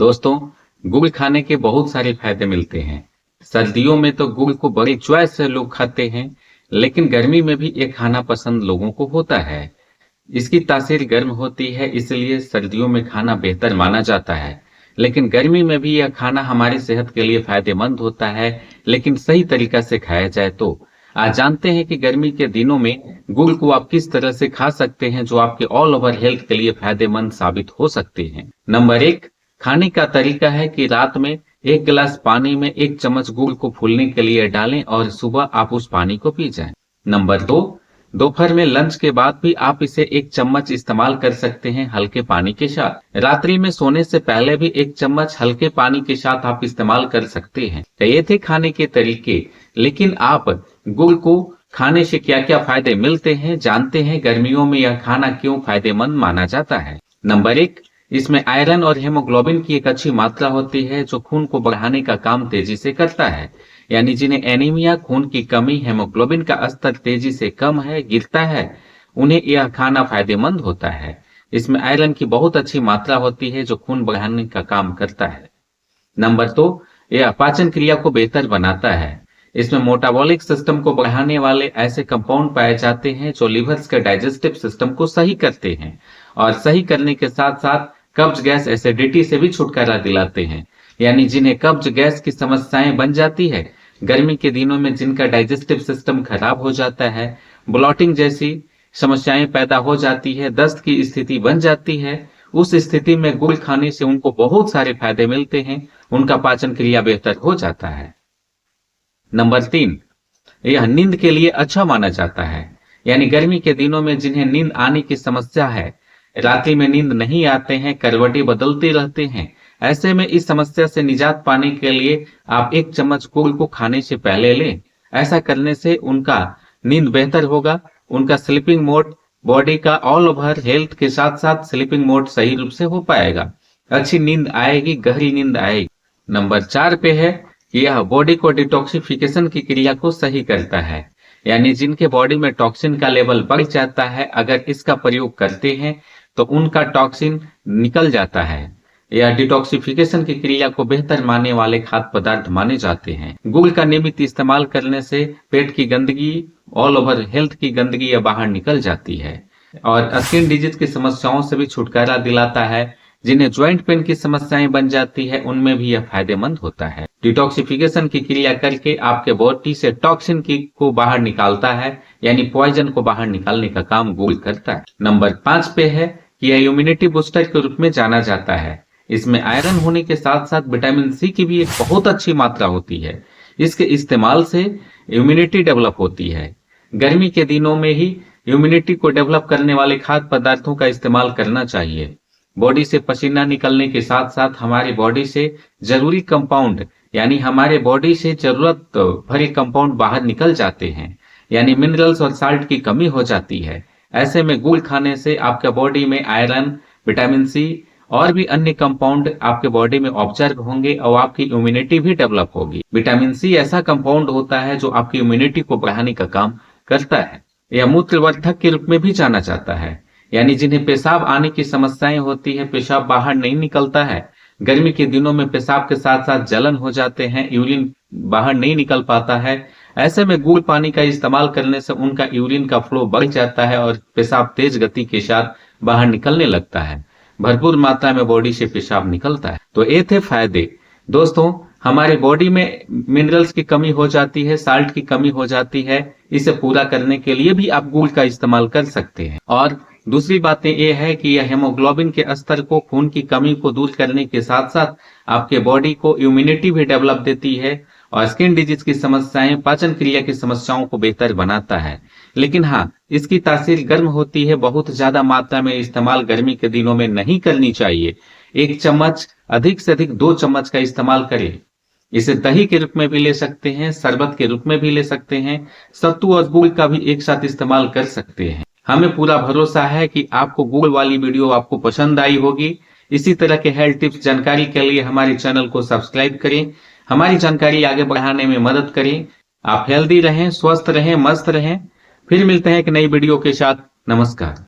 दोस्तों, गुड़ खाने के बहुत सारे फायदे मिलते हैं। सर्दियों में तो गुड़ को बड़ी चॉइस से लोग खाते हैं, लेकिन गर्मी में भी ये खाना पसंद लोगों को होता है। इसकी तासीर गर्म होती है, इसलिए सर्दियों में खाना बेहतर माना जाता है। लेकिन गर्मी में भी यह खाना हमारी सेहत के लिए फायदेमंद होता है, लेकिन सही तरीका से खाया जाए तो। आज जानते हैं कि गर्मी के दिनों में गुड़ को आप किस तरह से खा सकते हैं जो आपके ऑल ओवर हेल्थ के लिए फायदेमंद साबित हो सकते हैं। नंबर 1, खाने का तरीका है कि रात में 1 गिलास पानी में 1 चम्मच गुड़ को फूलने के लिए डालें और सुबह आप उस पानी को पी जाएं। नंबर 2, दोपहर में लंच के बाद भी आप इसे 1 चम्मच इस्तेमाल कर सकते हैं हल्के पानी के साथ। रात्रि में सोने से पहले भी 1 चम्मच हल्के पानी के साथ आप इस्तेमाल कर सकते हैं। तो ये थे खाने के तरीके, लेकिन आप गुड़ को खाने से क्या क्या फायदे मिलते हैं जानते हैं। गर्मियों में यह खाना क्यों फायदेमंद माना जाता है। नंबर 1, इसमें आयरन और हेमोग्लोबिन की एक अच्छी मात्रा होती है जो खून को बढ़ाने का काम तेजी से करता है। यानी जिन्हें एनीमिया, खून की कमी, हेमोग्लोबिन का स्तर तेजी से कम है, गिरता है, उन्हें यह खाना फायदेमंद होता है। इसमें आयरन की बहुत अच्छी मात्रा होती है जो खून बढ़ाने का काम करता है। नंबर 2, यह पाचन क्रिया को बेहतर बनाता है। इसमें मेटाबॉलिक सिस्टम को बढ़ाने वाले ऐसे कंपाउंड पाए जाते हैं जो लिवर्स के डाइजेस्टिव सिस्टम को सही करते हैं और सही करने के साथ साथ कब्ज, गैस, एसिडिटी से भी छुटकारा दिलाते हैं। यानी जिन्हें कब्ज, गैस की समस्याएं बन जाती है, गर्मी के दिनों में जिनका डाइजेस्टिव सिस्टम खराब हो जाता है, ब्लॉटिंग जैसी समस्याएं पैदा हो जाती है, दस्त की स्थिति बन जाती है, उस स्थिति में गुड़ खाने से उनको बहुत सारे फायदे मिलते हैं। उनका पाचन क्रिया बेहतर हो जाता है। नंबर 3, यह नींद के लिए अच्छा माना जाता है। यानी गर्मी के दिनों में जिन्हें नींद आने की समस्या है, रात्रि में नींद नहीं आते हैं, करवटें बदलते रहते हैं, ऐसे में इस समस्या से निजात पाने के लिए आप 1 चम्मच गुड़ को खाने से पहले लें। ऐसा करने से उनका नींद बेहतर होगा, उनका स्लीपिंग मोड, बॉडी का ऑल ओवर हेल्थ के साथ साथ स्लीपिंग मोड सही रूप से हो पाएगा, अच्छी नींद आएगी, गहरी नींद आएगी। नंबर 4 पे है कि यह बॉडी को डिटॉक्सिफिकेशन की क्रिया को सही करता है। यानी जिनके बॉडी में टॉक्सिन का लेवल बढ़ जाता है, अगर इसका प्रयोग करते हैं तो उनका टॉक्सिन निकल जाता है। यह डिटॉक्सिफिकेशन की क्रिया को बेहतर मानने वाले खाद्य पदार्थ माने जाते हैं। गुड़ का नियमित इस्तेमाल करने से पेट की गंदगी, ऑल ओवर हेल्थ की गंदगी यह बाहर निकल जाती है और स्किन डिजीज की समस्याओं से भी छुटकारा दिलाता है। जिन्हें ज्वाइंट पेन की समस्याएं बन जाती है, उनमें भी यह फायदेमंद होता है। डिटॉक्सिफिकेशन की क्रिया करके आपके बॉडी से टॉक्सिन को बाहर निकालता है, यानी पॉइजन को बाहर निकालने का काम गुड़ करता है। नंबर 5 पे है कि यह इम्यूनिटी बूस्टर के रूप में जाना जाता है। इसमें आयरन होने के साथ साथ विटामिन सी की भी एक बहुत अच्छी मात्रा होती है। इसके इस्तेमाल से इम्यूनिटी डेवलप होती है। गर्मी के दिनों में ही इम्यूनिटी को डेवलप करने वाले खाद्य पदार्थों का इस्तेमाल करना चाहिए। बॉडी से पसीना निकलने के साथ साथ हमारी बॉडी से जरूरी कंपाउंड, यानी हमारे बॉडी से जरूरत भरे कंपाउंड बाहर निकल जाते हैं, यानी मिनरल्स और साल्ट की कमी हो जाती है। ऐसे में गुड़ खाने से आपके बॉडी में आयरन, विटामिन सी और भी अन्य कंपाउंड आपके बॉडी में ऑब्जर्व होंगे और आपकी इम्यूनिटी भी डेवलप होगी। विटामिन सी ऐसा कंपाउंड होता है जो आपकी इम्यूनिटी को बढ़ाने का काम करता है। यह मूत्रवर्धक के रूप में भी जाना जाता है। यानी जिन्हें पेशाब आने की समस्याएं होती है, पेशाब बाहर नहीं निकलता है, गर्मी के दिनों में पेशाब के साथ साथ जलन हो जाते हैं, यूरिन बाहर नहीं निकल पाता है, ऐसे में गुड़ पानी का इस्तेमाल करने से उनका यूरिन का फ्लो बढ़ जाता है और पेशाब तेज गति के साथ बाहर निकलने लगता है, भरपूर मात्रा में बॉडी से पेशाब निकलता है। तो ये थे फायदे। दोस्तों, हमारे बॉडी में मिनरल्स की कमी हो जाती है, साल्ट की कमी हो जाती है, इसे पूरा करने के लिए भी आप गुड़ का इस्तेमाल कर सकते हैं। और दूसरी बात यह है कि यह हेमोग्लोबिन के स्तर को, खून की कमी को दूर करने के साथ साथ आपके बॉडी को इम्यूनिटी भी डेवलप देती है और स्किन डिजीज की समस्याएं, पाचन क्रिया की समस्याओं को बेहतर बनाता है। लेकिन हाँ, इसकी तासीर गर्म होती है, बहुत ज्यादा मात्रा में इस्तेमाल गर्मी के दिनों में नहीं करनी चाहिए। 1 चम्मच, अधिक से अधिक 2 चम्मच का इस्तेमाल करें। इसे दही के रूप में भी ले सकते हैं, शरबत के रूप में भी ले सकते हैं, सत्तू और गुड़ का भी एक साथ इस्तेमाल कर सकते हैं। हमें पूरा भरोसा है कि आपको गुड़ वाली वीडियो आपको पसंद आई होगी। इसी तरह के हेल्थ टिप्स जानकारी के लिए हमारे चैनल को सब्सक्राइब करें, हमारी जानकारी आगे बढ़ाने में मदद करें। आप हेल्दी रहें, स्वस्थ रहें, मस्त रहें। फिर मिलते हैं एक नई वीडियो के साथ। नमस्कार।